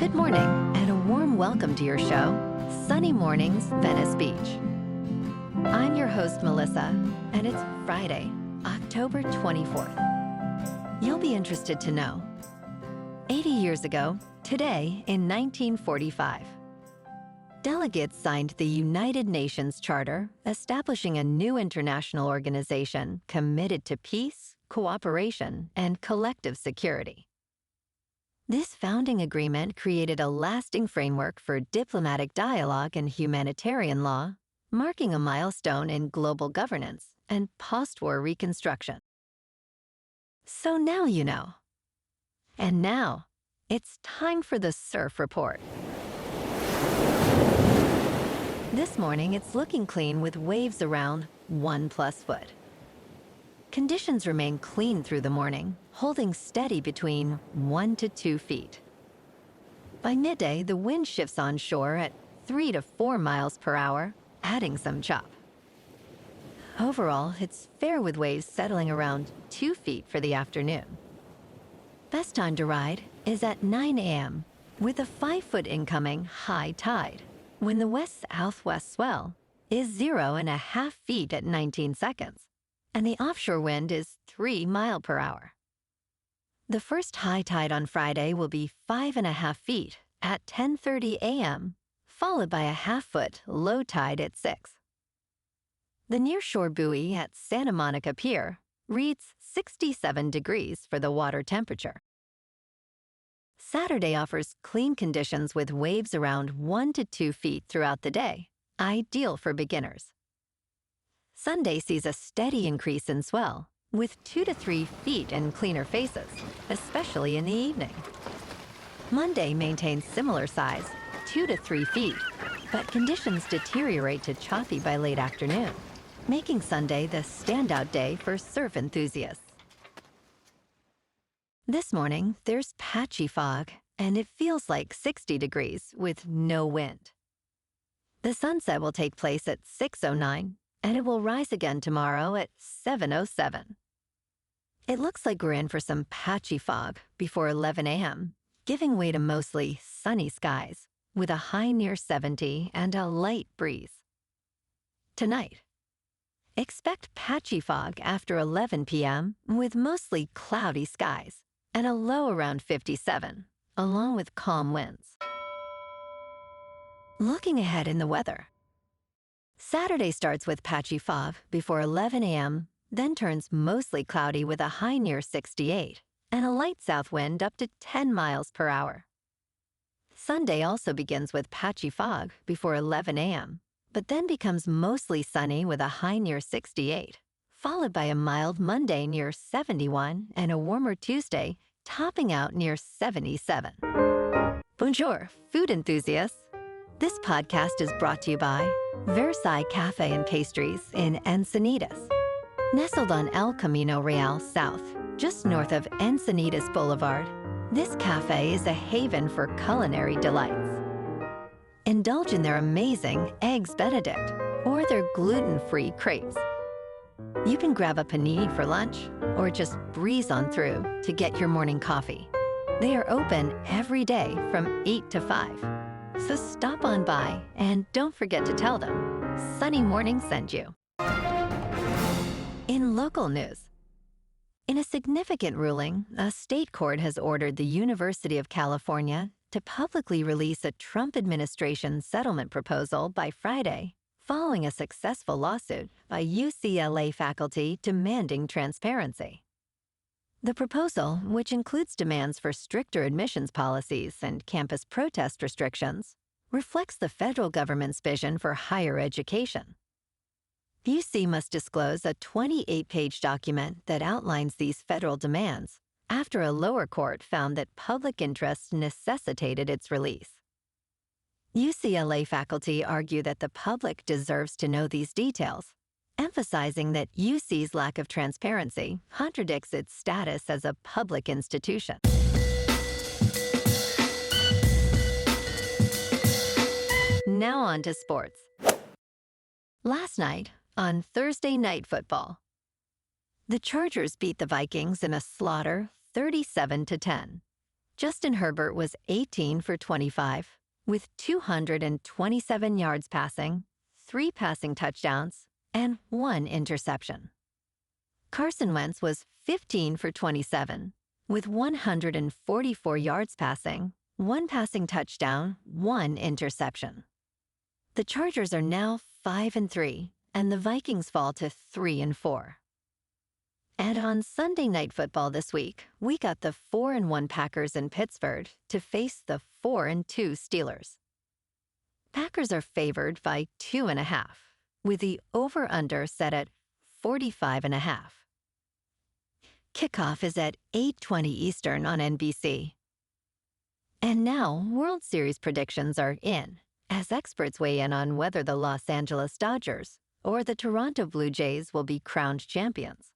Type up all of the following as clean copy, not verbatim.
Good morning, and a warm welcome to your show, Sunny Mornings, Venice Beach. I'm your host, Melissa, and it's Friday, October 24th. You'll be interested to know. 80 years ago, today in 1945, delegates signed the United Nations Charter, establishing a new international organization committed to peace, cooperation, and collective security. This founding agreement created a lasting framework for diplomatic dialogue and humanitarian law, marking a milestone in global governance and post-war reconstruction. So now you know. And now, it's time for the Surf Report. This morning, it's looking clean with waves around 1+ foot. Conditions remain clean through the morning, holding steady between 1 to 2 feet. By midday, the wind shifts onshore at 3 to 4 miles per hour, adding some chop. Overall, it's fair with waves settling around 2 feet for the afternoon. Best time to ride is at 9 a.m. with a 5-foot incoming high tide, when the west-southwest swell is 0.5 feet at 19 seconds. And the offshore wind is 3 miles per hour. The first high tide on Friday will be 5.5 feet at 10:30 a.m., followed by a 1/2 foot low tide at 6. The nearshore buoy at Santa Monica Pier reads 67 degrees for the water temperature. Saturday offers clean conditions with waves around 1 to 2 feet throughout the day, ideal for beginners. Sunday sees a steady increase in swell, with 2 to 3 feet and cleaner faces, especially in the evening. Monday maintains similar size, 2 to 3 feet, but conditions deteriorate to choppy by late afternoon, making Sunday the standout day for surf enthusiasts. This morning, there's patchy fog, and it feels like 60 degrees with no wind. The sunset will take place at 6:09, and it will rise again tomorrow at 7:07. It looks like we're in for some patchy fog before 11 a.m., giving way to mostly sunny skies, with a high near 70 and a light breeze. Tonight, expect patchy fog after 11 p.m. with mostly cloudy skies, and a low around 57, along with calm winds. Looking ahead in the weather, Saturday starts with patchy fog before 11 a.m., then turns mostly cloudy with a high near 68 and a light south wind up to 10 miles per hour. Sunday also begins with patchy fog before 11 a.m., but then becomes mostly sunny with a high near 68, followed by a mild Monday near 71 and a warmer Tuesday topping out near 77. Bonjour, food enthusiasts. This podcast is brought to you by Versailles Cafe and Pastries in Encinitas. Nestled on El Camino Real South, just north of Encinitas Boulevard, this cafe is a haven for culinary delights. Indulge in their amazing Eggs Benedict or their gluten-free crepes. You can grab a panini for lunch or just breeze on through to get your morning coffee. They are open every day from 8 to 5. So stop on by and don't forget to tell them Sunny Morning sent you. In local news, in a significant ruling, a state court has ordered the University of California to publicly release a Trump administration settlement proposal by Friday, following a successful lawsuit by UCLA faculty demanding transparency. The proposal, which includes demands for stricter admissions policies and campus protest restrictions, reflects the federal government's vision for higher education. UC must disclose a 28-page document that outlines these federal demands after a lower court found that public interest necessitated its release. UCLA faculty argue that the public deserves to know these details, emphasizing that UC's lack of transparency contradicts its status as a public institution. Now on to sports. Last night, on Thursday Night Football, the Chargers beat the Vikings in a slaughter 37-10. Justin Herbert was 18 for 25, with 227 yards passing, 3 passing touchdowns, and 1 interception. Carson Wentz was 15 for 27, with 144 yards passing, 1 passing touchdown, 1 interception. The Chargers are now 5-3, and the Vikings fall to 3-4. And on Sunday Night Football this week, we got the 4-1 Packers in Pittsburgh to face the 4-2 Steelers. Packers are favored by 2.5, with the over-under set at 45.5. Kickoff is at 8:20 Eastern on NBC. And now, World Series predictions are in, as experts weigh in on whether the Los Angeles Dodgers or the Toronto Blue Jays will be crowned champions.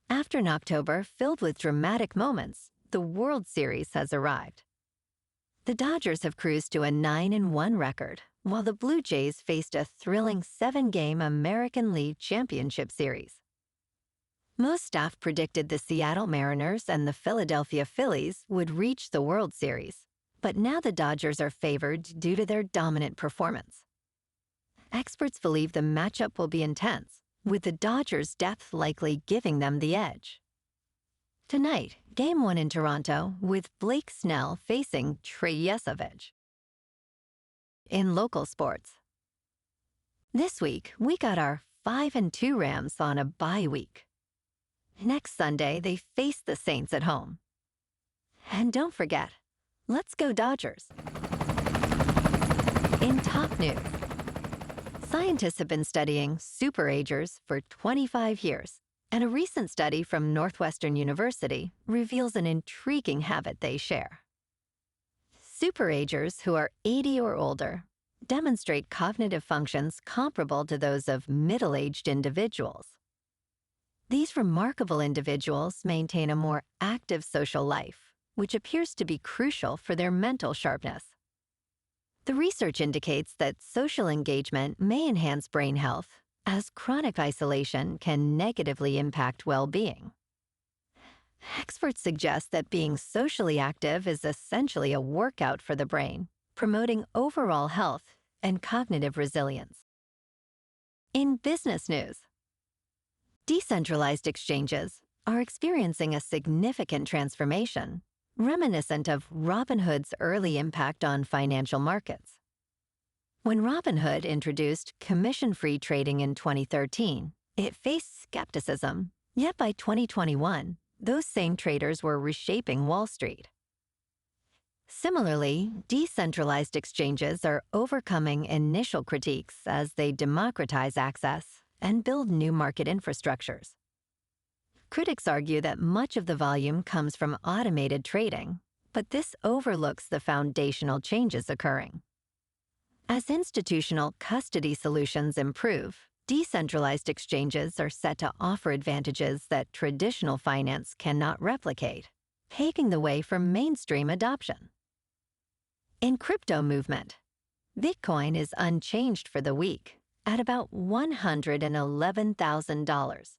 After an October filled with dramatic moments, the World Series has arrived. The Dodgers have cruised to a 9-1 record, while the Blue Jays faced a thrilling 7-game American League Championship Series. Most staff predicted the Seattle Mariners and the Philadelphia Phillies would reach the World Series, but now the Dodgers are favored due to their dominant performance. Experts believe the matchup will be intense, with the Dodgers' depth likely giving them the edge. Tonight, Game 1 in Toronto, with Blake Snell facing Trey Yesovich. In local sports. This week, we got our 5-2 Rams on a bye week. Next Sunday, they face the Saints at home. And don't forget, let's go Dodgers. In top news, scientists have been studying SuperAgers for 25 years, and a recent study from Northwestern University reveals an intriguing habit they share. SuperAgers, who are 80 or older, demonstrate cognitive functions comparable to those of middle-aged individuals. These remarkable individuals maintain a more active social life, which appears to be crucial for their mental sharpness. The research indicates that social engagement may enhance brain health, as chronic isolation can negatively impact well-being. Experts suggest that being socially active is essentially a workout for the brain, promoting overall health and cognitive resilience. In business news, decentralized exchanges are experiencing a significant transformation, reminiscent of Robinhood's early impact on financial markets. When Robinhood introduced commission-free trading in 2013, it faced skepticism, yet by 2021, those same traders were reshaping Wall Street. Similarly, decentralized exchanges are overcoming initial critiques as they democratize access and build new market infrastructures. Critics argue that much of the volume comes from automated trading, but this overlooks the foundational changes occurring. As institutional custody solutions improve, decentralized exchanges are set to offer advantages that traditional finance cannot replicate, paving the way for mainstream adoption. In crypto movement, Bitcoin is unchanged for the week at about $111,000.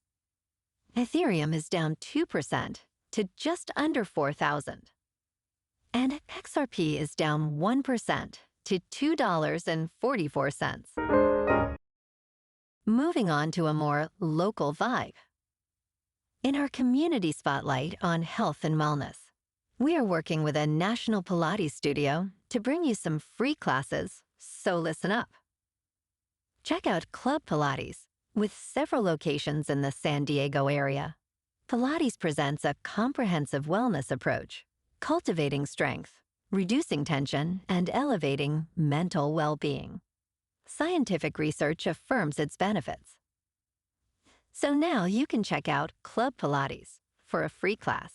Ethereum is down 2% to just under 4,000. And XRP is down 1% to $2.44. Moving on to a more local vibe. In our community spotlight on health and wellness, we are working with a national Pilates studio to bring you some free classes, so listen up. Check out Club Pilates, with several locations in the San Diego area. Pilates presents a comprehensive wellness approach, cultivating strength, reducing tension, and elevating mental well-being. Scientific research affirms its benefits. So now you can check out Club Pilates for a free class,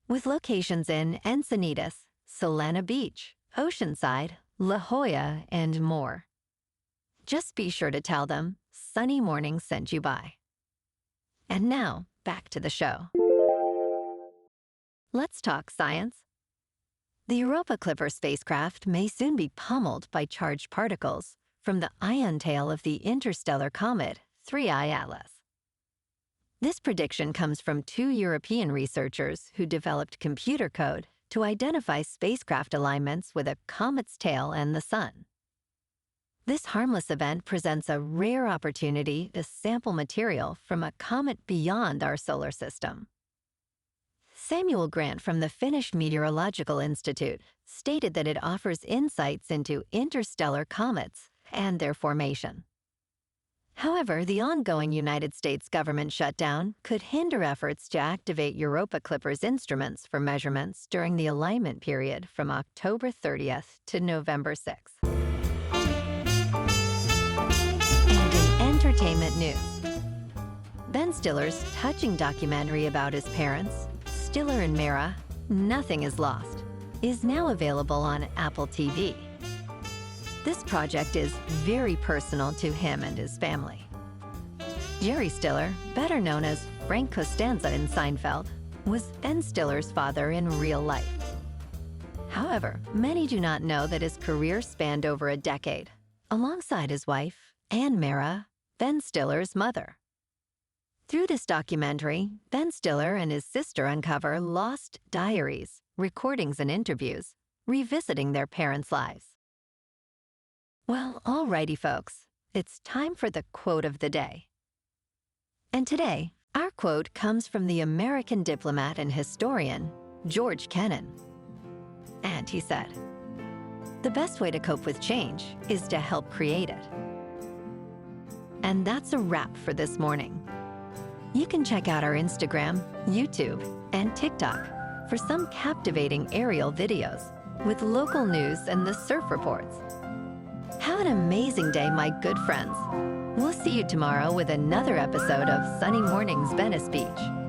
with locations in Encinitas, Solana Beach, Oceanside, La Jolla, and more. Just be sure to tell them Sunny Morning sent you by. And now, back to the show. Let's talk science. The Europa Clipper spacecraft may soon be pummeled by charged particles from the ion tail of the interstellar comet 3I Atlas. This prediction comes from 2 European researchers who developed computer code to identify spacecraft alignments with a comet's tail and the sun. This harmless event presents a rare opportunity to sample material from a comet beyond our solar system. Samuel Grant from the Finnish Meteorological Institute stated that it offers insights into interstellar comets and their formation. However, the ongoing United States government shutdown could hinder efforts to activate Europa Clipper's instruments for measurements during the alignment period from October 30th to November 6th. And in entertainment news, Ben Stiller's touching documentary about his parents, Stiller and Mara, Nothing is Lost, is now available on Apple TV. This project is very personal to him and his family. Jerry Stiller, better known as Frank Costanza in Seinfeld, was Ben Stiller's father in real life. However, many do not know that his career spanned over a decade, alongside his wife, Ann Mara, Ben Stiller's mother. Through this documentary, Ben Stiller and his sister uncover lost diaries, recordings, and interviews, revisiting their parents' lives. Well, alrighty, folks, it's time for the quote of the day. And today, our quote comes from the American diplomat and historian, George Kennan. And he said, "The best way to cope with change is to help create it." And that's a wrap for this morning. You can check out our Instagram, YouTube, and TikTok for some captivating aerial videos with local news and the surf reports. Have an amazing day, my good friends. We'll see you tomorrow with another episode of Sunny Mornings Venice Beach.